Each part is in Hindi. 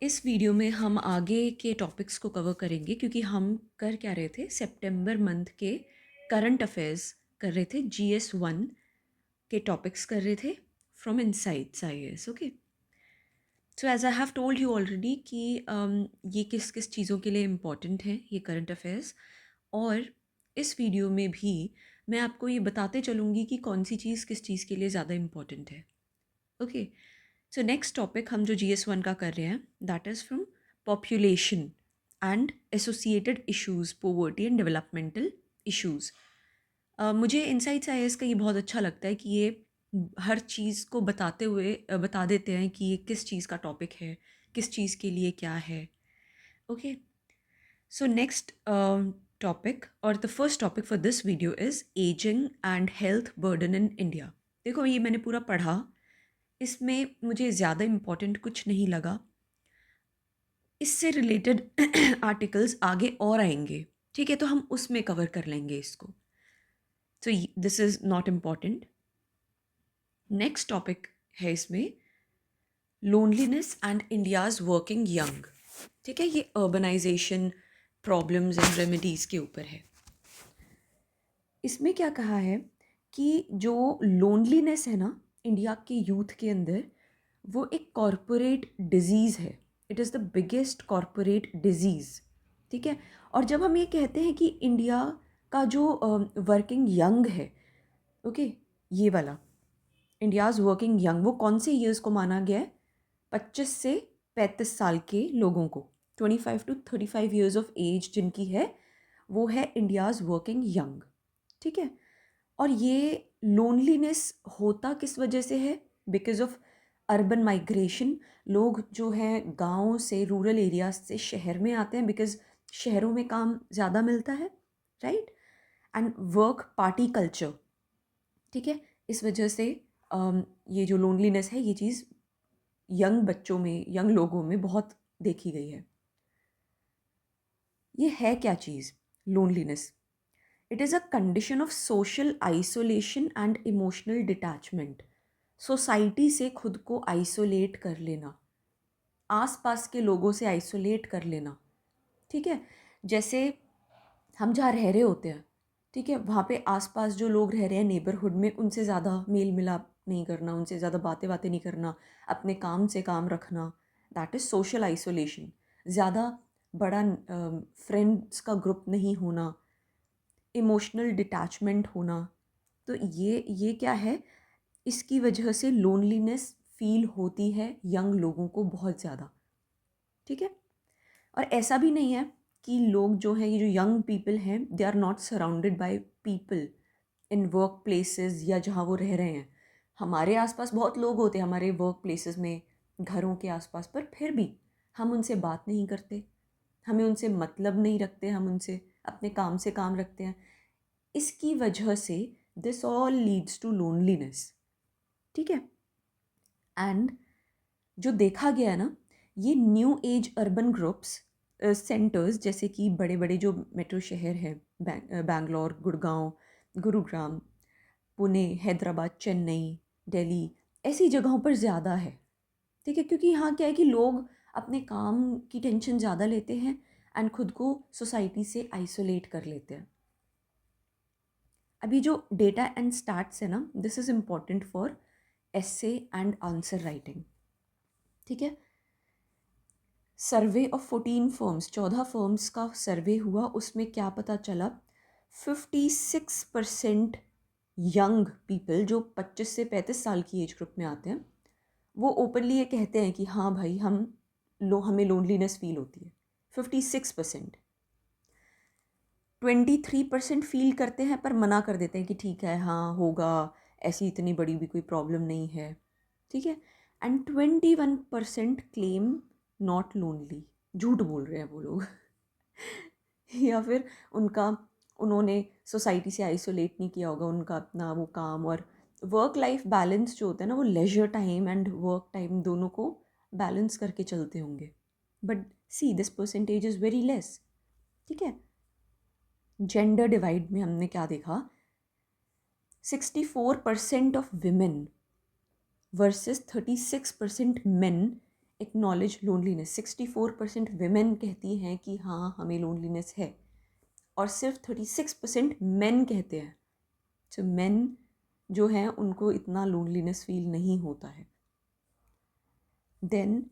इस वीडियो में हम आगे के टॉपिक्स को कवर करेंगे क्योंकि हम कर क्या रहे थे, सितंबर मंथ के करंट अफेयर्स कर रहे थे, GS1 के टॉपिक्स कर रहे थे from insights IAS। Okay, so as I have told you already कि ये किस किस चीज़ों के लिए इम्पॉर्टेंट है ये करंट अफेयर्स। और इस वीडियो में भी मैं आपको ये बताते चलूँगी कि कौन सी चीज़ किस चीज़ के लिए ज़्यादा इम्पॉर्टेंट है। ओके, सो नेक्स्ट टॉपिक हम जो GS1 का कर रहे हैं, that is from population and associated issues, poverty and developmental issues. मुझे इनसाइट्स IAS का ये बहुत अच्छा लगता है कि ये हर चीज़ को बताते हुए बता देते हैं कि ये किस चीज़ का टॉपिक है, किस चीज़ के लिए क्या है। ओके, सो नेक्स्ट टॉपिक और the first topic for this video is ageing and health burden in India. देखो, ये मैंने पूरा पढ़ा, इसमें मुझे ज़्यादा इम्पोर्टेंट कुछ नहीं लगा। इससे रिलेटेड आर्टिकल्स आगे और आएंगे, ठीक है, तो हम उसमें कवर कर लेंगे इसको। So this is not important. Next topic है इसमें loneliness and India's working young. ठीक है, ये अर्बनाइजेशन प्रॉब्लम्स एंड रेमेडीज़ के ऊपर है। इसमें क्या कहा है कि जो लोनलीनेस है ना इंडिया के यूथ के अंदर, वो एक कॉरपोरेट डिजीज़ है। It is the biggest corporate disease. ठीक है, और जब हम ये कहते हैं कि इंडिया का जो वर्किंग यंग है, ओके, ये वाला इंडियाज़ वर्किंग यंग, वो कौन से ईयर्स को माना गया है? 25 से 35 साल के लोगों को, 25 to 35 ईयर्स ऑफ एज जिनकी है, वो है इंडियाज़ वर्किंग यंग। ठीक है, और ये लोनलीनेस होता किस वजह से है? Because of urban migration. लोग जो हैं गाँव से, रूरल एरियाज से शहर में आते हैं बिकॉज शहरों में काम ज़्यादा मिलता है, right? And work party culture. ठीक है, इस वजह से ये जो लोनलीनेस है, ये चीज़ यंग बच्चों में, यंग लोगों में बहुत देखी गई है। ये है क्या चीज़ loneliness? It is a condition of social isolation and emotional detachment. Society से खुद को आइसोलेट कर लेना, आसपास के लोगों से आइसोलेट कर लेना। ठीक है, जैसे हम जहाँ रह रहे होते हैं, ठीक है, वहाँ पे आसपास जो लोग रह रहे हैं नेबरहुड में, उनसे ज़्यादा मेल मिलाप नहीं करना, उनसे ज़्यादा बातें बातें नहीं करना, अपने काम से काम रखना, दैट इज़ सोशल आइसोलेशन। ज़्यादा बड़ा फ्रेंड्स का ग्रुप नहीं होना, इमोशनल डिटैचमेंट होना। तो ये क्या है? इसकी वजह से लोनलीनेस फील होती है यंग लोगों को बहुत ज़्यादा। ठीक है, और ऐसा भी नहीं है कि लोग जो हैं, ये जो यंग पीपल हैं, they are not surrounded by people in work places या जहाँ वो रह रहे हैं। हमारे आसपास बहुत लोग होते हैं, हमारे वर्क प्लेसेस में, घरों के आसपास, पर फिर भी हम उनसे बात नहीं करते, हमें उनसे मतलब नहीं रखते, हम उनसे अपने काम से काम रखते हैं। इसकी वजह से this all leads to loneliness. ठीक है, एंड जो देखा गया है ना, ये new age urban groups centers, जैसे कि बड़े बड़े जो मेट्रो शहर हैं, बैंगलोर, गुड़गांव, गुरुग्राम, पुणे, हैदराबाद, चेन्नई, दिल्ली, ऐसी जगहों पर ज़्यादा है। ठीक है, क्योंकि यहाँ क्या है कि लोग अपने काम की टेंशन ज़्यादा लेते हैं एंड खुद को सोसाइटी से आइसोलेट कर लेते हैं। अभी जो डेटा एंड स्टैट्स है ना, this is important for essay and answer writing. ठीक है, सर्वे ऑफ 14 फर्म्स, 14 फर्म्स का सर्वे हुआ, उसमें क्या पता चला? 56% यंग पीपल जो 25 से 35 साल की एज ग्रुप में आते हैं, वो ओपनली ये कहते हैं कि हाँ भाई, हमें लोनलीनेस फील होती है। 56%। 23% फील करते हैं पर मना कर देते हैं कि ठीक है, हाँ होगा, ऐसी इतनी बड़ी भी कोई प्रॉब्लम नहीं है। ठीक है, एंड 21% क्लेम नॉट लोनली। झूठ बोल रहे हैं वो लोग या फिर उन्होंने सोसाइटी से आइसोलेट नहीं किया होगा, उनका अपना वो काम और वर्क लाइफ बैलेंस जो होता है ना, वो leisure time and work time दोनों को बैलेंस करके चलते होंगे। But see, this percentage is very less. ठीक है, जेंडर डिवाइड में हमने क्या देखा? 64% of women versus 36% men acknowledge loneliness. 64% women कहती हैं कि हाँ हमें लोनलीनेस है, और सिर्फ 36% मेन कहते हैं। तो मेन जो हैं उनको इतना लोनलीनेस फील नहीं होता है। Then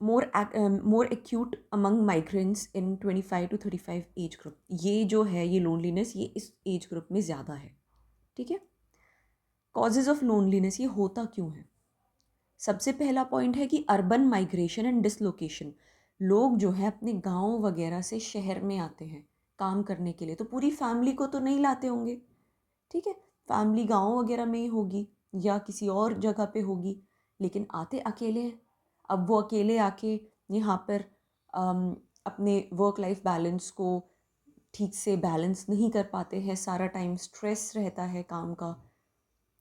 more acute among migrants in 25 to 35 age group. ये जो है ये लोनलीनेस ये इस एज ग्रुप में ज़्यादा है। ठीक है, कॉजेज़ ऑफ लोनलीनेस, ये होता क्यों है? सबसे पहला पॉइंट है कि अर्बन माइग्रेशन एंड डिसलोकेशन। लोग जो है अपने गांव वगैरह से शहर में आते हैं काम करने के लिए, तो पूरी फैमिली को तो नहीं लाते होंगे। ठीक है, फैमिली गांव वगैरह में ही होगी या किसी और जगह पे होगी, लेकिन आते अकेले हैं। अब वो अकेले आके यहाँ पर अपने वर्क लाइफ बैलेंस को ठीक से बैलेंस नहीं कर पाते हैं, सारा टाइम स्ट्रेस रहता है काम का।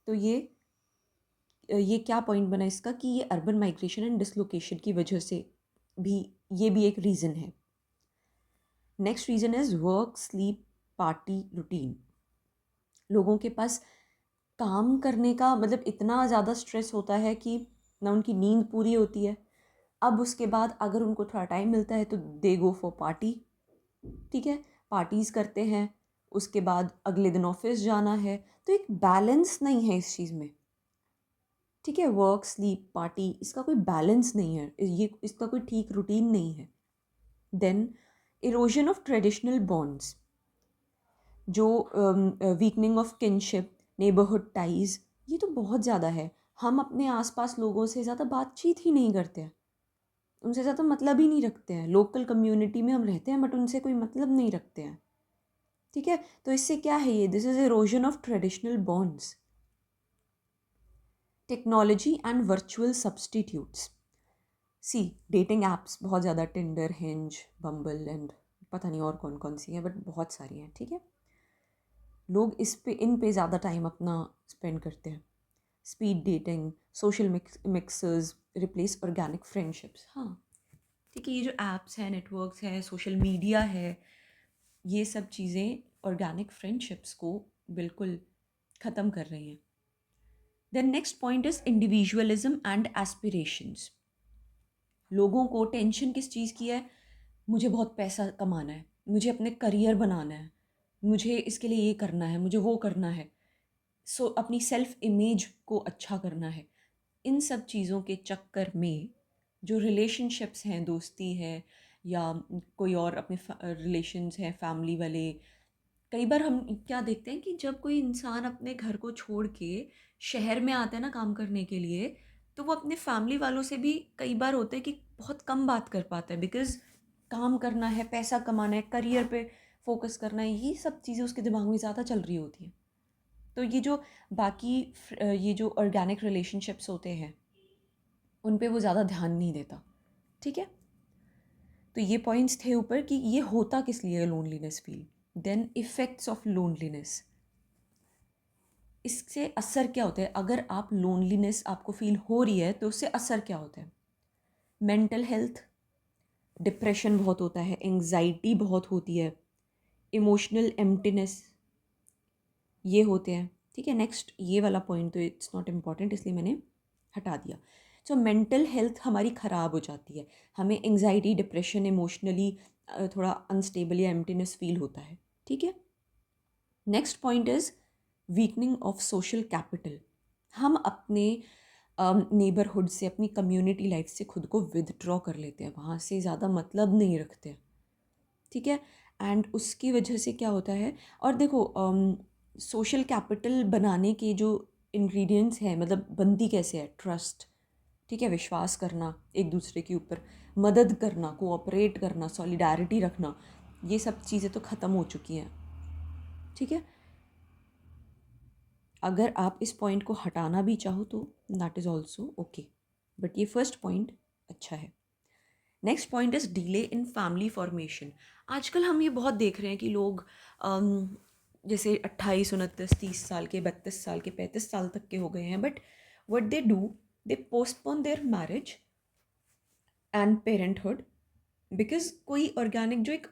तो ये क्या पॉइंट बना इसका कि ये अर्बन माइग्रेशन एंड डिसलोकेशन की वजह से भी, ये भी एक रीज़न है। Next reason is work sleep party routine. लोगों के पास काम करने का मतलब इतना ज़्यादा स्ट्रेस होता है कि ना उनकी नींद पूरी होती है। अब उसके बाद अगर उनको थोड़ा टाइम मिलता है तो दे गो फॉर पार्टी। ठीक है, पार्टीज़ करते हैं, उसके बाद अगले दिन ऑफिस जाना है, तो एक बैलेंस नहीं है इस चीज़ में। ठीक है, वर्क स्लीप पार्टी, इसका कोई बैलेंस नहीं है, ये इसका कोई ठीक रूटीन नहीं है। Then erosion of traditional bonds, जो weakening of kinship, neighbourhood ties, ये तो बहुत ज़्यादा है। हम अपने आसपास लोगों से ज़्यादा बातचीत ही नहीं करते हैं, उनसे ज़्यादा मतलब ही नहीं रखते हैं। लोकल कम्युनिटी में हम रहते हैं बट उनसे कोई मतलब नहीं रखते हैं। ठीक है, तो इससे क्या है ये, this is erosion of traditional bonds. Technology and virtual substitutes. See, dating apps बहुत ज़्यादा, टिंडर, हिंज, बम्बल एंड पता नहीं और कौन कौन सी हैं, बट बहुत सारी हैं। ठीक है, लोग इन पे ज़्यादा टाइम अपना स्पेंड करते हैं। Speed dating, social mixers replace organic friendships. हाँ ठीक है, ये जो एप्स हैं, नेटवर्क्स हैं, सोशल मीडिया है, ये सब चीज़ें ऑर्गेनिक फ्रेंडशिप्स को बिल्कुल ख़त्म कर रही हैं। Then next point is individualism and aspirations. लोगों को टेंशन किस चीज़ की है? मुझे बहुत पैसा कमाना है, मुझे अपने करियर बनाना है, मुझे इसके लिए ये करना है, मुझे वो करना है। अपनी सेल्फ इमेज को अच्छा करना है। इन सब चीज़ों के चक्कर में जो रिलेशनशिप्स हैं, दोस्ती है या कोई और अपने रिलेशंस हैं, फैमिली वाले, कई बार हम क्या देखते हैं कि जब कोई इंसान अपने घर को छोड़ के शहर में आता है ना काम करने के लिए, तो वो अपने फैमिली वालों से भी कई बार होता है कि बहुत कम बात कर पाता है, बिकॉज़ काम करना है, पैसा कमाना है, करियर पे फोकस करना है, ये सब चीज़ें उसके दिमाग में ज़्यादा चल रही होती हैं। तो ये जो बाकी ये जो ऑर्गेनिक रिलेशनशिप्स होते हैं उन पे वो ज़्यादा ध्यान नहीं देता। ठीक है, तो ये पॉइंट्स थे ऊपर कि ये होता किस लिए loneliness feel. Then effects of loneliness, इससे असर क्या होता है? अगर आप लोनलीनेस आपको फील हो रही है तो उससे असर क्या होता है? मेंटल हेल्थ, डिप्रेशन बहुत होता है, एंग्जाइटी बहुत होती है, इमोशनल एम्प्टीनेस, ये होते हैं। ठीक है, नेक्स्ट ये वाला पॉइंट तो इट्स नॉट इम्पॉर्टेंट, इसलिए मैंने हटा दिया। सो मेंटल हेल्थ हमारी ख़राब हो जाती है, हमें एंग्जाइटी, डिप्रेशन, इमोशनली थोड़ा अनस्टेबल या एम्प्टीनेस फील होता है। ठीक है, next point is weakening of social capital. हम अपने नेबरहुड से, अपनी कम्युनिटी लाइफ से खुद को विदड्रॉ कर लेते हैं, वहाँ से ज़्यादा मतलब नहीं रखते हैं। ठीक है, एंड उसकी वजह से क्या होता है, और देखो सोशल कैपिटल बनाने के जो इंग्रेडिएंट्स हैं, मतलब बनती कैसे है? ट्रस्ट। ठीक है, विश्वास करना एक दूसरे के ऊपर, मदद करना, कोऑपरेट करना, सॉलिडारिटी रखना, ये सब चीज़ें तो ख़त्म हो चुकी हैं। ठीक है, अगर आप इस पॉइंट को हटाना भी चाहो तो that is also okay, but ये फर्स्ट पॉइंट अच्छा है। Next point is delay in family formation. आजकल हम ये बहुत देख रहे हैं कि लोग जैसे 28, 29, 30 साल के, 32 साल के, 35 साल तक के हो गए हैं, but what they do, they postpone there marriage and parenthood, because कोई ऑर्गेनिक जो एक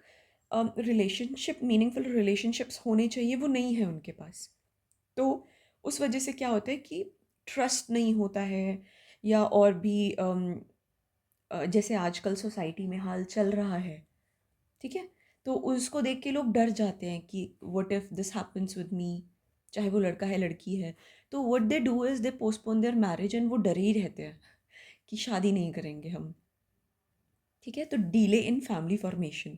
रिलेशनशिप, मीनिंगफुल रिलेशनशिप्स होने चाहिए, वो नहीं है उनके पास। तो उस वजह से क्या होता है कि ट्रस्ट नहीं होता है, या और भी जैसे आजकल सोसाइटी में हाल चल रहा है, ठीक है, तो उसको देख के लोग डर जाते हैं कि what if this happens with me, चाहे वो लड़का है लड़की है। तो what they do is they postpone there marriage and वो डरे ही रहते हैं कि शादी नहीं करेंगे हम, ठीक है। तो डिले इन फैमिली फॉर्मेशन,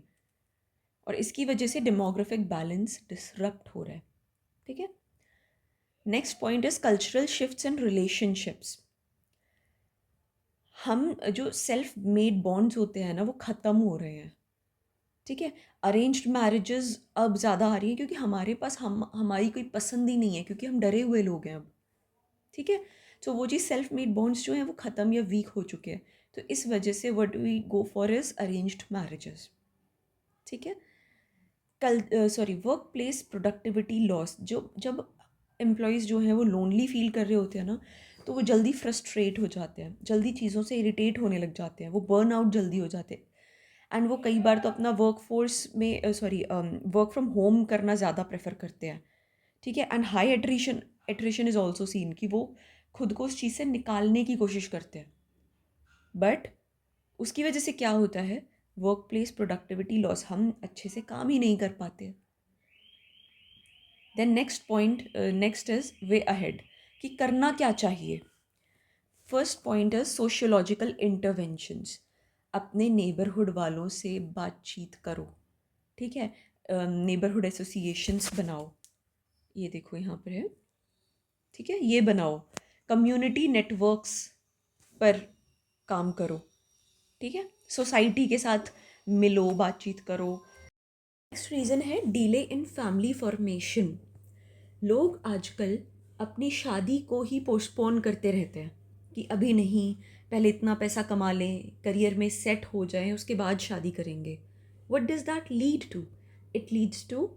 और इसकी वजह से डेमोग्राफिक बैलेंस डिसरप्ट हो रहा है, ठीक है। Next point is cultural shifts in relationships. हम जो सेल्फ मेड बॉन्ड्स होते हैं ना वो ख़त्म हो रहे हैं, ठीक है। अरेंज्ड मैरिजेस अब ज़्यादा आ रही हैं क्योंकि हमारे पास हमारी कोई पसंद ही नहीं है, क्योंकि हम डरे हुए लोग हैं अब, ठीक है। तो वो चीज़ सेल्फ मेड बॉन्ड्स जो हैं वो ख़त्म या वीक हो चुके हैं। तो इस वजह से what we go for is arranged marriages, ठीक है। कल वर्क प्लेस प्रोडक्टिविटी लॉस, जो जब एम्प्लॉयज़ जो हैं वो लोनली फील कर रहे होते हैं ना, तो वो जल्दी फ्रस्ट्रेट हो जाते हैं, जल्दी चीज़ों से इरिटेट होने लग जाते हैं, वो बर्न आउट जल्दी हो जाते हैं। एंड वो कई बार तो अपना वर्क फोर्स में वर्क फ्रॉम होम करना ज़्यादा प्रेफर करते हैं, ठीक है। And high attrition is also seen, कि वो खुद को उस चीज़ से निकालने की कोशिश करते हैं, बट उसकी वजह से क्या होता है, वर्क प्लेस प्रोडक्टिविटी लॉस, हम अच्छे से काम ही नहीं कर पाते। Then next is way ahead, कि करना क्या चाहिए। First point is sociological interventions, अपने नेबरहुड वालों से बातचीत करो, ठीक है। नेबरहुड एसोसिएशंस बनाओ, ये देखो यहाँ पर है, ठीक है, ये बनाओ। कम्युनिटी नेटवर्क्स पर काम करो, ठीक है। सोसाइटी के साथ मिलो, बातचीत करो। नेक्स्ट रीज़न है डिले इन फैमिली फॉर्मेशन। लोग आजकल अपनी शादी को ही पोस्टपोन करते रहते हैं कि अभी नहीं, पहले इतना पैसा कमा लें, करियर में सेट हो जाएं, उसके बाद शादी करेंगे। What does that lead to? It leads to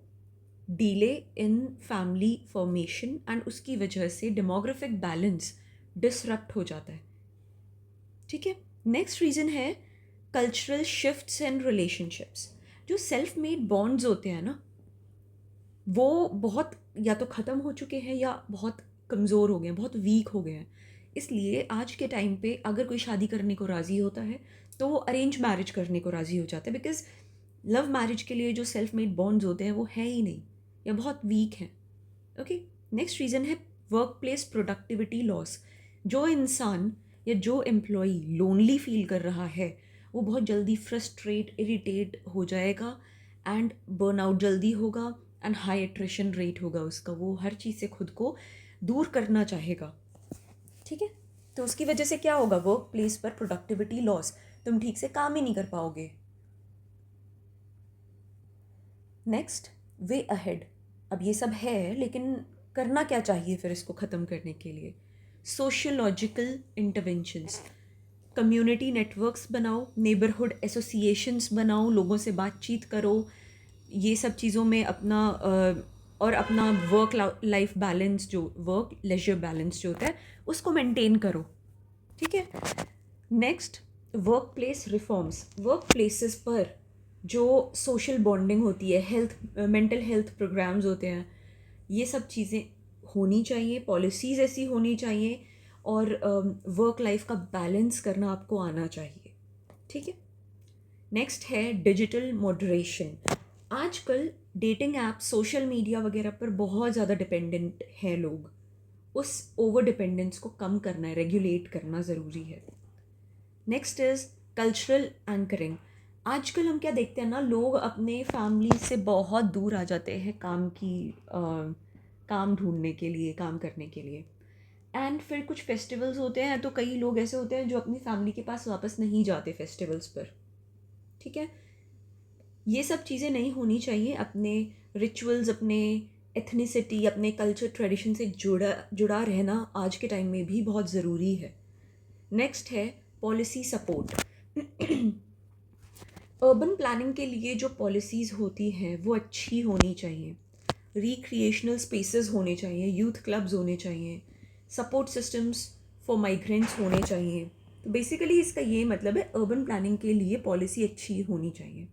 delay in family formation, and उसकी वजह से डेमोग्राफिक बैलेंस डिसरप्ट हो जाता है, ठीक है। नेक्स्ट रीज़न है कल्चरल शिफ्ट्स एंड रिलेशनशिप्स। जो सेल्फ मेड बॉन्ड्स होते हैं ना, वो बहुत या तो ख़त्म हो चुके हैं या बहुत कमज़ोर हो गए हैं, बहुत वीक हो गए हैं। इसलिए आज के टाइम पे अगर कोई शादी करने को राज़ी होता है तो वो अरेंज मैरिज करने को राज़ी हो जाता है, बिकॉज़ लव मैरिज के लिए जो सेल्फ मेड बॉन्ड्स होते हैं वो है ही नहीं या बहुत वीक हैं, ओके। नेक्स्ट रीज़न है वर्क प्लेस प्रोडक्टिविटी लॉस। जो इंसान या जो एम्प्लॉई लोनली फील कर रहा है वो बहुत जल्दी फ्रस्ट्रेट इरिटेट हो जाएगा, एंड बर्नआउट जल्दी होगा, एंड हाई एट्रिशन रेट होगा उसका, वो हर चीज़ से खुद को दूर करना चाहेगा, ठीक है। तो उसकी वजह से क्या होगा, वर्क प्लेस पर प्रोडक्टिविटी लॉस, तुम ठीक से काम ही नहीं कर पाओगे। Next, way ahead. अब ये सब है, लेकिन करना क्या चाहिए फिर इसको ख़त्म करने के लिए? सोशियोलॉजिकल इंटरवेंशंस, कम्युनिटी नेटवर्क्स बनाओ, नेबरहुड एसोसिएशंस बनाओ, लोगों से बातचीत करो, ये सब चीज़ों में अपना और अपना वर्क लाइफ बैलेंस, जो वर्क लेजर बैलेंस जो होता है उसको मेंटेन करो, ठीक है। Next, work place reforms. Work places पर जो सोशल बॉन्डिंग होती है, हेल्थ मेंटल हेल्थ प्रोग्राम्स होते हैं, ये सब चीज़ें होनी चाहिए, पॉलिसीज़ ऐसी होनी चाहिए, और वर्क लाइफ का बैलेंस करना आपको आना चाहिए, ठीक है। नेक्स्ट है डिजिटल मॉडरेशन। आजकल डेटिंग ऐप, सोशल मीडिया वगैरह पर बहुत ज़्यादा डिपेंडेंट हैं लोग, उस ओवर डिपेंडेंस को कम करना है, रेगुलेट करना ज़रूरी है। Next is cultural anchoring. आजकल हम क्या देखते हैं ना, लोग अपने फैमिली से बहुत दूर आ जाते हैं काम ढूंढने के लिए, काम करने के लिए, एंड फिर कुछ फेस्टिवल्स होते हैं तो कई लोग ऐसे होते हैं जो अपनी फैमिली के पास वापस नहीं जाते फेस्टिवल्स पर, ठीक है। ये सब चीज़ें नहीं होनी चाहिए। अपने रिचुअल्स, अपने एथनिसिटी, अपने कल्चर ट्रेडिशन से जुड़ा जुड़ा रहना आज के टाइम में भी बहुत ज़रूरी है। नेक्स्ट है पॉलिसी सपोर्ट। अर्बन प्लानिंग के लिए जो पॉलिसीज़ होती हैं वो अच्छी होनी चाहिए, रिक्रिएशनल स्पेसेस होने चाहिए, यूथ क्लब्स होने चाहिए, सपोर्ट सिस्टम्स फॉर माइग्रेंट्स होने चाहिए। तो बेसिकली इसका ये मतलब है, अर्बन प्लानिंग के लिए पॉलिसी अच्छी होनी चाहिए।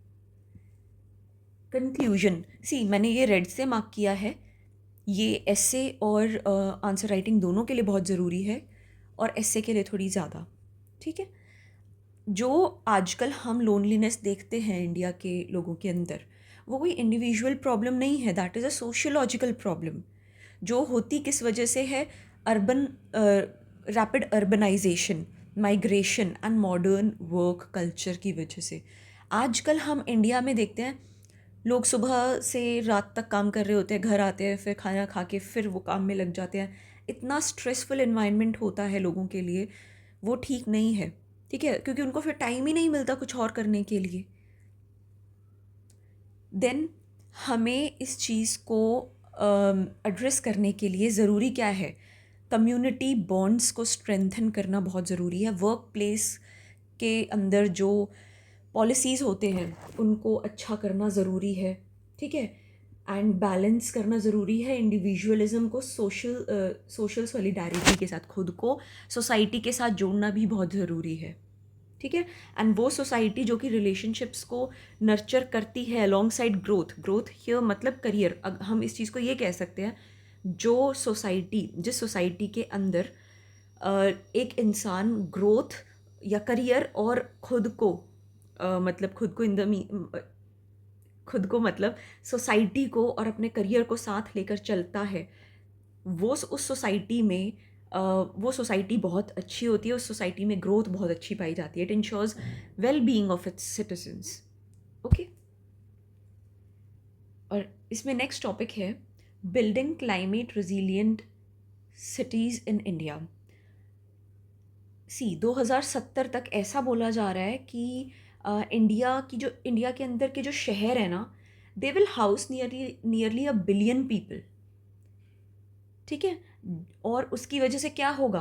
कंक्लूजन, मैंने ये रेड से मार्क किया है, ये एसे और आंसर राइटिंग दोनों के लिए बहुत ज़रूरी है, और एसए के लिए थोड़ी ज़्यादा। ठीक है, जो आजकल हम लोनलीनेस देखते हैं इंडिया के लोगों के अंदर, वो कोई इंडिविजुअल प्रॉब्लम नहीं है, that is a sociological problem जो होती किस वजह से है, urban rapid urbanisation, migration and modern work culture की वजह से। आजकल हम इंडिया में देखते हैं लोग सुबह से रात तक काम कर रहे होते हैं, घर आते हैं, फिर खाना खा के फिर वो काम में लग जाते हैं। इतना स्ट्रेसफुल इन्वायरमेंट होता है लोगों के लिए, वो ठीक नहीं है। ठीक है, क्योंकि उनको फिर टाइम ही नहीं मिलता कुछ और करने के लिए। देन हमें इस चीज़ को एड्रेस करने के लिए ज़रूरी क्या है, कम्युनिटी बॉन्ड्स को स्ट्रेंथन करना बहुत ज़रूरी है। वर्क प्लेस के अंदर जो पॉलिसीज़ होते हैं उनको अच्छा करना ज़रूरी है। ठीक है, एंड बैलेंस करना ज़रूरी है इंडिविजुअलिज्म को सोशल सॉलिडारिटी के साथ, खुद को सोसाइटी के साथ जोड़ना भी बहुत ज़रूरी है। ठीक है, एंड वो सोसाइटी जो कि रिलेशनशिप्स को नर्चर करती है along side growth. Growth here मतलब करियर, हम इस चीज़ को ये कह सकते हैं, जो सोसाइटी, जिस सोसाइटी के अंदर एक इंसान ग्रोथ या करियर और खुद को मतलब खुद को इन द खुद को मतलब सोसाइटी को और अपने करियर को साथ लेकर चलता है, वो उस सोसाइटी में वो सोसाइटी बहुत अच्छी होती है, उस सोसाइटी में ग्रोथ बहुत अच्छी पाई जाती है। It ensures well being of its citizens. Okay, और इसमें नेक्स्ट टॉपिक है building climate resilient cities in India. 2070 तक ऐसा बोला जा रहा है कि इंडिया के अंदर के जो शहर है ना, they will house nearly 1 billion people. ठीक है, और उसकी वजह से क्या होगा,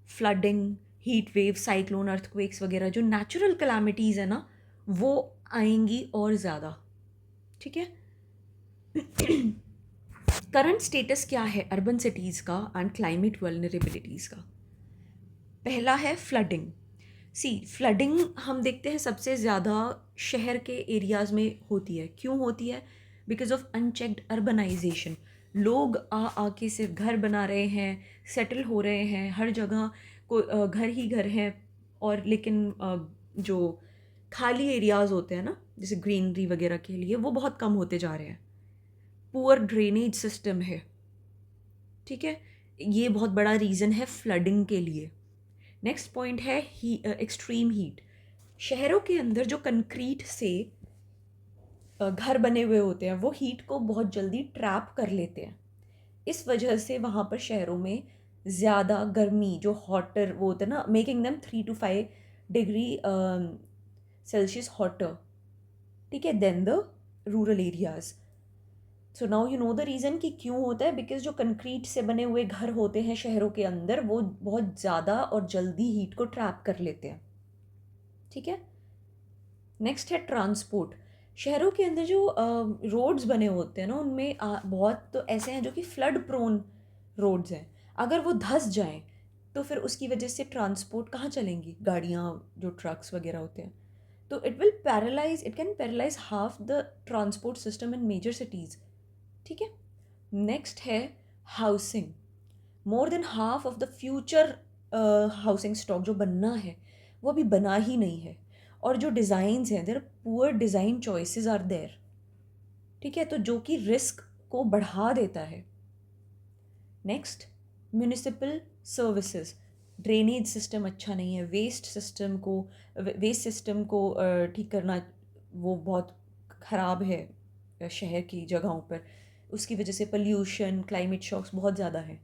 flooding, heat wave, cyclone, earthquakes वगैरह जो नेचुरल कैलामिटीज़ है ना, वो आएंगी और ज़्यादा। ठीक है, करंट स्टेटस क्या है अर्बन सिटीज़ का एंड क्लाइमेट वल्नरेबिलिटीज़ का। पहला है फ्लडिंग। फ्लडिंग हम देखते हैं सबसे ज़्यादा शहर के एरियाज़ में होती है। क्यों होती है? Because of unchecked urbanisation. लोग आके सिर्फ घर बना रहे हैं, सेटल हो रहे हैं, हर जगह को घर ही घर हैं, और लेकिन जो खाली एरियाज़ होते हैं ना, जैसे ग्रीनरी वगैरह के लिए, वो बहुत कम होते जा रहे हैं। पुअर ड्रेनेज सिस्टम है। ठीक है, ये बहुत बड़ा रीज़न है फ्लडिंग के लिए। नेक्स्ट पॉइंट है एक्सट्रीम हीट। शहरों के अंदर जो कंक्रीट से घर बने हुए होते हैं, वो हीट को बहुत जल्दी ट्रैप कर लेते हैं। इस वजह से वहाँ पर शहरों में ज़्यादा गर्मी, जो हॉटर वो होता है ना, making them 3 to 5 degree Celsius hotter, ठीक है, then the rural areas. So now you know the reason कि क्यों होता है, बिकॉज जो कंक्रीट से बने हुए घर होते हैं शहरों के अंदर, वो बहुत ज़्यादा और जल्दी हीट को ट्रैप कर लेते हैं। ठीक है, नेक्स्ट है ट्रांसपोर्ट। शहरों के अंदर जो रोड्स बने होते हैं ना, उनमें बहुत तो ऐसे हैं जो कि फ्लड प्रोन रोड्स हैं। अगर वो धंस जाएं तो फिर उसकी वजह से ट्रांसपोर्ट कहाँ चलेंगी, गाड़ियाँ, जो ट्रक्स वगैरह होते हैं, तो it can paralyse half the transport system in major cities. ठीक है, नेक्स्ट है housing. More than half of the future housing stock जो बनना है, वो अभी बना ही नहीं है, और जो डिज़ाइंस हैं, their poor design choices are there. ठीक है, तो जो कि रिस्क को बढ़ा देता है। Next, municipal services. Drainage system अच्छा नहीं है, वेस्ट सिस्टम को ठीक करना वो बहुत ख़राब है शहर की जगहों पर। उसकी वजह से पोल्यूशन, क्लाइमेट शॉक्स बहुत ज़्यादा है।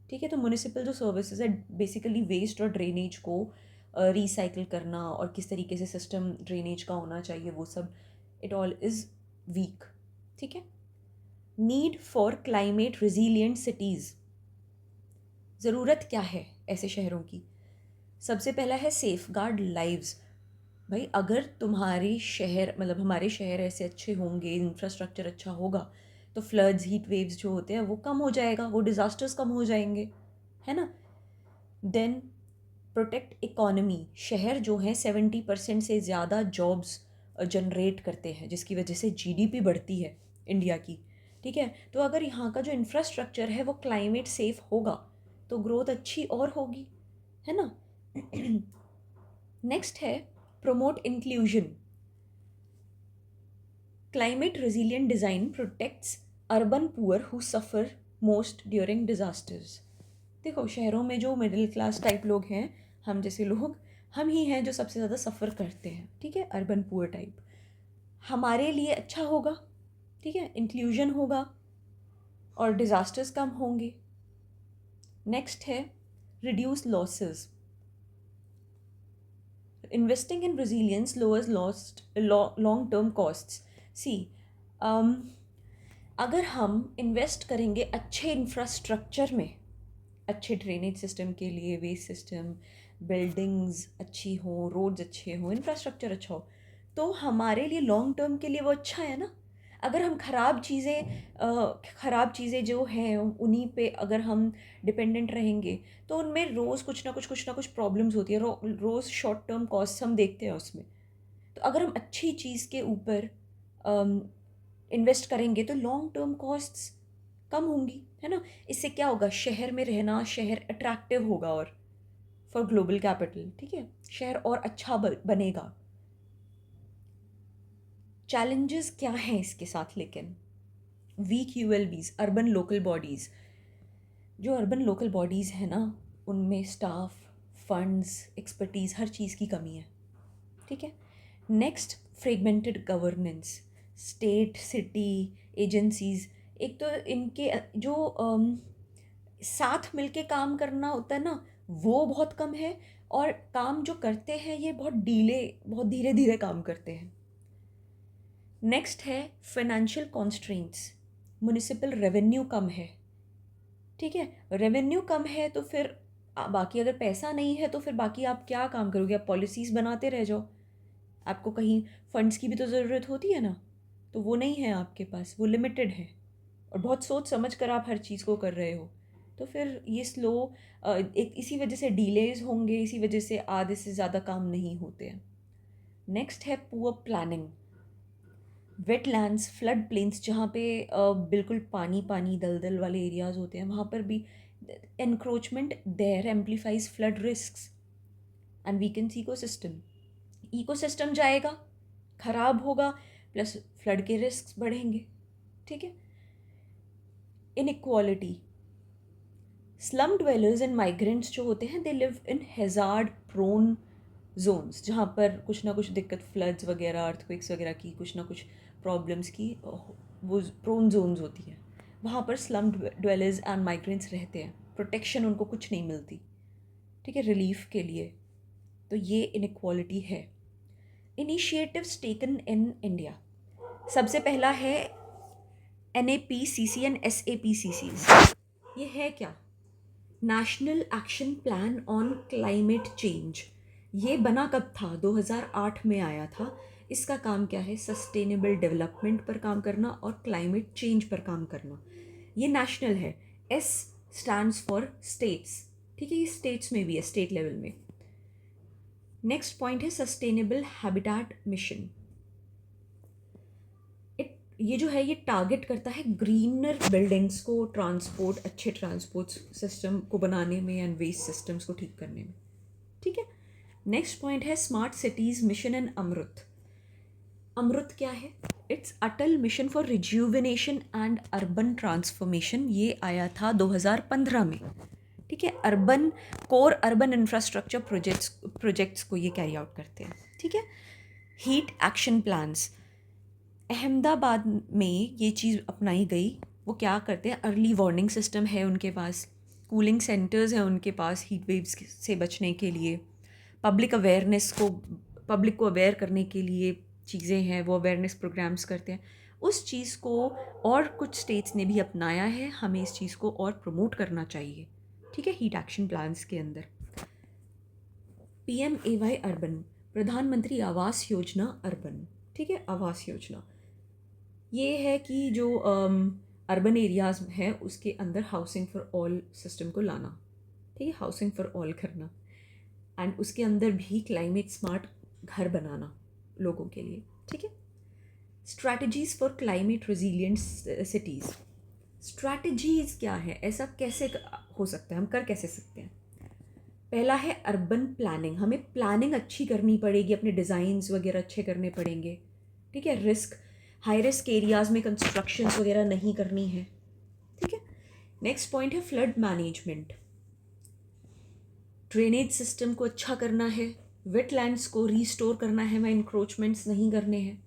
ठीक है, तो म्यूनिसिपल जो सर्विसेज है, बेसिकली वेस्ट और ड्रेनेज को रिसाइकिल करना, और किस तरीके से सिस्टम ड्रेनेज का होना चाहिए, वो सब, इट ऑल इज़ वीक। ठीक है, need for climate resilient cities. ज़रूरत क्या है ऐसे शहरों की? सबसे पहला है सेफ गार्ड लाइव्स। भाई, अगर तुम्हारी शहर मतलब हमारे शहर ऐसे अच्छे होंगे, इंफ्रास्ट्रक्चर अच्छा होगा, तो फ्लड्स, हीट वेव्स जो होते हैं वो कम हो जाएगा, वो डिज़ास्टर्स कम हो जाएंगे, है ना। Then protect economy. शहर जो है 70% से ज़्यादा जॉब्स जनरेट करते हैं, जिसकी वजह से जीडीपी बढ़ती है इंडिया की। ठीक है, तो अगर यहाँ का जो इंफ्रास्ट्रक्चर है वो क्लाइमेट सेफ होगा, तो ग्रोथ अच्छी और होगी, है ना। नेक्स्ट है promote inclusion. Climate resilient design protects urban poor who suffer most during disasters. देखो, शहरों में जो मिडिल क्लास टाइप लोग हैं, हम जैसे लोग, हम ही हैं जो सबसे ज़्यादा सफ़र करते हैं, ठीक है, अर्बन पुअर टाइप। हमारे लिए अच्छा होगा, ठीक है, इंक्लूजन होगा और डिज़ास्टर्स कम होंगे। नेक्स्ट है reduce losses. Investing in resilience lowers long term costs. See, अगर हम इन्वेस्ट करेंगे अच्छे इंफ्रास्ट्रक्चर में, अच्छे ड्रेनेज सिस्टम के लिए, वेस्ट सिस्टम, बिल्डिंग्स अच्छी हों, रोड्स अच्छे हों, इंफ्रास्ट्रक्चर अच्छा हो, तो हमारे लिए लॉन्ग टर्म के लिए वो अच्छा है ना। अगर हम ख़राब चीज़ें जो हैं उन्हीं पे अगर हम डिपेंडेंट रहेंगे, तो उनमें रोज़ कुछ ना कुछ प्रॉब्लम्स होती है, रोज़ शॉर्ट टर्म कॉस्ट हम देखते हैं उसमें। तो अगर हम अच्छी चीज़ के ऊपर इन्वेस्ट करेंगे तो लॉन्ग टर्म कॉस्ट्स कम होंगी, है ना। इससे क्या होगा, शहर में रहना, शहर अट्रैक्टिव होगा और फॉर ग्लोबल कैपिटल, ठीक है, शहर और अच्छा बनेगा। चैलेंजेस क्या हैं इसके साथ लेकिन, वीक यूएलबीज, अर्बन लोकल बॉडीज़। जो अर्बन लोकल बॉडीज़ हैं ना, उनमें स्टाफ, फंड्स, एक्सपर्टीज़, हर चीज़ की कमी है, ठीक है। Next, fragmented governance, state, city, agencies, एक तो इनके जो साथ मिलके काम करना होता है ना, वो बहुत कम है, और काम जो करते हैं ये बहुत धीरे धीरे काम करते हैं। नेक्स्ट है फाइनेंशियल कॉन्स्ट्रेंट्स, म्युनिसिपल रेवेन्यू कम है, ठीक है। रेवेन्यू कम है तो फिर बाकी अगर पैसा नहीं है तो फिर बाकी आप क्या काम करोगे, आप पॉलिसीज़ बनाते रह जाओ। आपको कहीं फंड्स की भी तो ज़रूरत होती है ना, तो वो नहीं है आपके पास, वो लिमिटेड है, और बहुत सोच समझ कर आप हर चीज़ को कर रहे हो, तो फिर ये स्लो, एक इसी वजह से डिलेज होंगे, इसी वजह से आधे से ज़्यादा काम नहीं होते हैं। नेक्स्ट है poor planning, wetlands, flood plains, जहाँ पे बिल्कुल पानी पानी दलदल वाले एरियाज़ होते हैं, वहाँ पर भी encroachment there amplifies flood risks and weakens ecosystem जाएगा, खराब होगा, प्लस फ्लड के रिस्क बढ़ेंगे, ठीक है। Inequality, slum dwellers and migrants जो होते हैं, they live in hazard prone zones, जहाँ पर कुछ ना कुछ दिक्कत, फ्लड्स वगैरह, अर्थक्वेक्स वगैरह की, कुछ ना कुछ प्रॉब्लम्स की वो प्रोन जोन्स होती हैं, वहाँ पर स्लम ड्वेलर्स एंड माइग्रेंट्स रहते हैं, प्रोटेक्शन उनको कुछ नहीं मिलती, ठीक है, रिलीफ के लिए। तो ये इनइक्वालिटी है। इनिशिएटिव्स टेकन इन इंडिया, सबसे पहला है NAPCC एंड SAPCCs। ये है क्या, national action plan on climate change. ये बना कब था, 2008 में आया था। इसका काम क्या है, सस्टेनेबल डेवलपमेंट पर काम करना और क्लाइमेट चेंज पर काम करना। ये नेशनल है, S स्टैंड्स फॉर स्टेट्स, ठीक है, ये स्टेट्स में भी है, स्टेट लेवल में। नेक्स्ट पॉइंट है सस्टेनेबल हैबिटेट मिशन। ये जो है ये टारगेट करता है ग्रीनर बिल्डिंग्स को, अच्छे ट्रांसपोर्ट सिस्टम को बनाने में एंड वेस्ट सिस्टम्स को ठीक करने में, ठीक है। नेक्स्ट पॉइंट है स्मार्ट सिटीज़ मिशन एंड अमृत। अमृत क्या है, it's Atal mission for rejuvenation and urban transformation. ये आया था 2015 में, ठीक है। कोर अर्बन इंफ्रास्ट्रक्चर प्रोजेक्ट्स को ये कैरी आउट करते हैं, ठीक है। हीट एक्शन प्लान्स, अहमदाबाद में ये चीज़ अपनाई गई। वो क्या करते हैं, अर्ली वार्निंग सिस्टम है उनके पास, कूलिंग सेंटर्स हैं उनके पास हीट वेव्स से बचने के लिए, पब्लिक को अवेयर करने के लिए चीज़ें हैं, वो अवेयरनेस प्रोग्राम्स करते हैं। उस चीज़ को और कुछ स्टेट्स ने भी अपनाया है, हमें इस चीज़ को और प्रमोट करना चाहिए, ठीक है, हीट एक्शन प्लान्स के अंदर। PMAY अर्बन, प्रधानमंत्री आवास योजना अर्बन, ठीक है, आवास योजना ये है कि जो अर्बन एरियाज़ हैं उसके अंदर हाउसिंग फॉर ऑल सिस्टम को लाना, ठीक है, हाउसिंग फॉर ऑल करना, एंड उसके अंदर भी क्लाइमेट स्मार्ट घर बनाना लोगों के लिए, ठीक है। Strategies for climate resilient cities. Strategies क्या है, ऐसा कैसे हो सकता है, हम कर कैसे सकते हैं। पहला है अर्बन प्लानिंग, हमें प्लानिंग अच्छी करनी पड़ेगी, अपने डिज़ाइंस वगैरह अच्छे करने पड़ेंगे, ठीक है। रिस्क, हाई रिस्क एरियाज़ में कंस्ट्रक्शंस वगैरह नहीं करनी है, ठीक है। नेक्स्ट पॉइंट है फ्लड मैनेजमेंट, ड्रेनेज सिस्टम को अच्छा करना है, वेटलैंड्स को रीस्टोर करना है, वहाँ इंक्रोचमेंट्स नहीं करने हैं,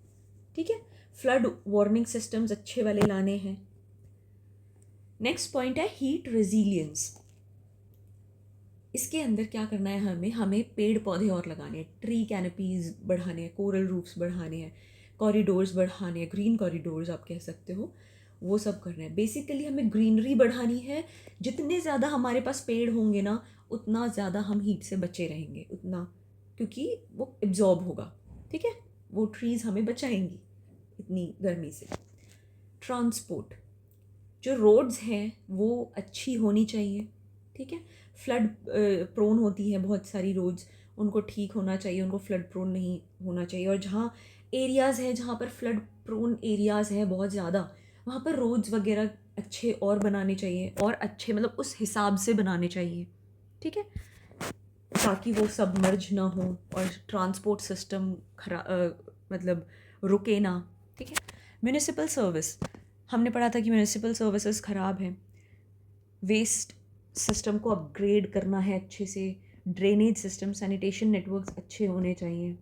ठीक है। फ्लड वार्निंग सिस्टम्स अच्छे वाले लाने हैं। नेक्स्ट पॉइंट है हीट रेजिलियंस, इसके अंदर क्या करना है, हमें पेड़ पौधे और लगाने हैं, ट्री कैनपीज बढ़ाने हैं, कोरल रूफ्स बढ़ाने हैं, कॉरिडोर्स बढ़ाने हैं, ग्रीन कॉरिडोर्स आप कह सकते हो, वो सब करना है। बेसिकली हमें ग्रीनरी बढ़ानी है, जितने ज़्यादा हमारे पास पेड़ होंगे ना उतना ज़्यादा हम हीट से बचे रहेंगे, उतना, क्योंकि वो एब्जॉर्ब होगा, ठीक है, वो ट्रीज़ हमें बचाएंगी इतनी गर्मी से। ट्रांसपोर्ट, जो रोड्स हैं वो अच्छी होनी चाहिए, ठीक है। फ्लड प्रोन होती हैं बहुत सारी रोड्स, उनको ठीक होना चाहिए, उनको फ्लड प्रोन नहीं होना चाहिए। और जहाँ एरियाज़ हैं जहाँ पर फ्लड प्रोन एरियाज़ हैं बहुत ज़्यादा, वहाँ पर रोड्स वगैरह अच्छे और बनाने चाहिए, और अच्छे मतलब उस हिसाब से बनाने चाहिए, ठीक है, ताकि वो सबमर्ज ना हो और ट्रांसपोर्ट सिस्टम मतलब रुके ना, ठीक है। म्यूनिसिपल सर्विस, हमने पढ़ा था कि म्यूनिसिपल सर्विसेज ख़राब हैं, वेस्ट सिस्टम को अपग्रेड करना है अच्छे से, ड्रेनेज सिस्टम, सैनिटेशन नेटवर्क्स अच्छे होने चाहिए,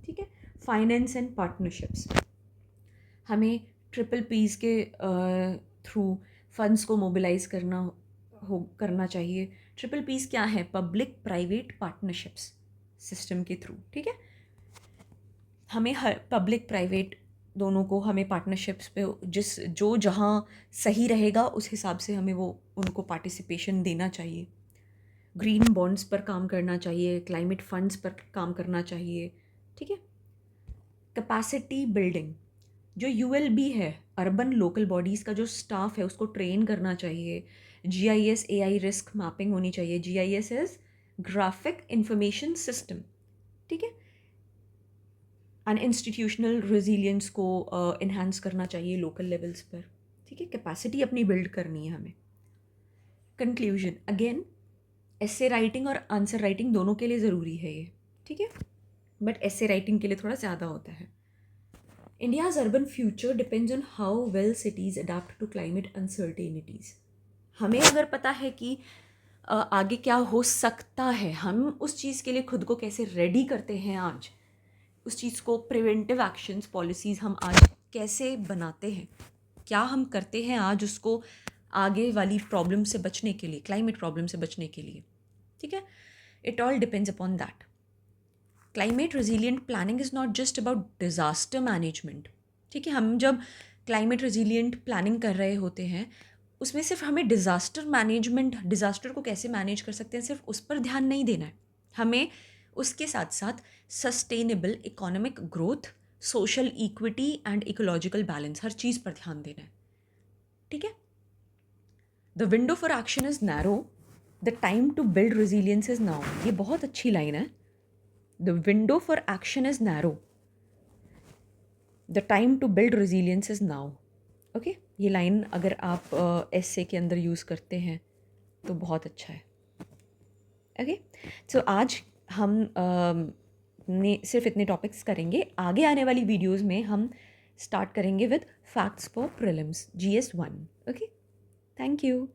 ठीक है। फाइनेंस एंड पार्टनरशिप्स, हमें ट्रिपल पीस के थ्रू फंड्स को मोबिलाइज करना चाहिए। ट्रिपल पीस क्या है, पब्लिक प्राइवेट पार्टनरशिप्स सिस्टम के थ्रू, ठीक है। हमें हर पब्लिक प्राइवेट दोनों को हमें पार्टनरशिप्स पे जो जहाँ सही रहेगा उस हिसाब से हमें वो उनको पार्टिसिपेशन देना चाहिए। ग्रीन बॉन्ड्स पर काम करना चाहिए, क्लाइमेट फंड्स पर काम करना चाहिए, ठीक है। कैपेसिटी बिल्डिंग, जो यूएलबी है, अर्बन लोकल बॉडीज़ का जो स्टाफ है उसको ट्रेन करना चाहिए। जीआईएस एआई रिस्क मैपिंग होनी चाहिए, GIS is graphic information system, ठीक है। एंड इंस्टीट्यूशनल रेजिलियंस को इन्हांस करना चाहिए लोकल लेवल्स पर, ठीक है। कैपेसिटी अपनी बिल्ड करनी है हमें। कंक्लूजन, अगेन एसे राइटिंग और आंसर राइटिंग दोनों के लिए ज़रूरी है ये, ठीक है, बट एसे राइटिंग के लिए थोड़ा ज़्यादा होता है। India's urban future depends on how well cities adapt to climate uncertainties. हमें अगर पता है कि आगे क्या हो सकता है, हम उस चीज़ के लिए खुद को कैसे रेडी करते हैं आज, उस चीज़ को प्रिवेंटिव एक्शंस पॉलिसीज़ हम आज कैसे बनाते हैं, क्या हम करते हैं आज उसको आगे वाली प्रॉब्लम से बचने के लिए, क्लाइमेट प्रॉब्लम से बचने के लिए, ठीक है। It all depends upon that. Climate resilient planning is not just about disaster management, ठीक है। हम जब क्लाइमेट रेजिलिएंट प्लानिंग कर रहे होते हैं उसमें सिर्फ हमें डिज़ास्टर को कैसे मैनेज कर सकते हैं सिर्फ उस पर ध्यान नहीं देना है, हमें उसके साथ साथ sustainable economic growth, social equity and ecological balance, हर चीज़ पर ध्यान देना है, ठीक है। The window for action is narrow, the time to build resilience is now, ये बहुत अच्छी लाइन है। The window for action is narrow, the time to build resilience is now, okay. ये लाइन अगर आप एसे के अंदर यूज़ करते हैं तो बहुत अच्छा है, ओके। सो आज हम ने सिर्फ इतने टॉपिक्स करेंगे, आगे आने वाली वीडियोस में हम स्टार्ट करेंगे with facts for prelims GS1, okay. Thank you.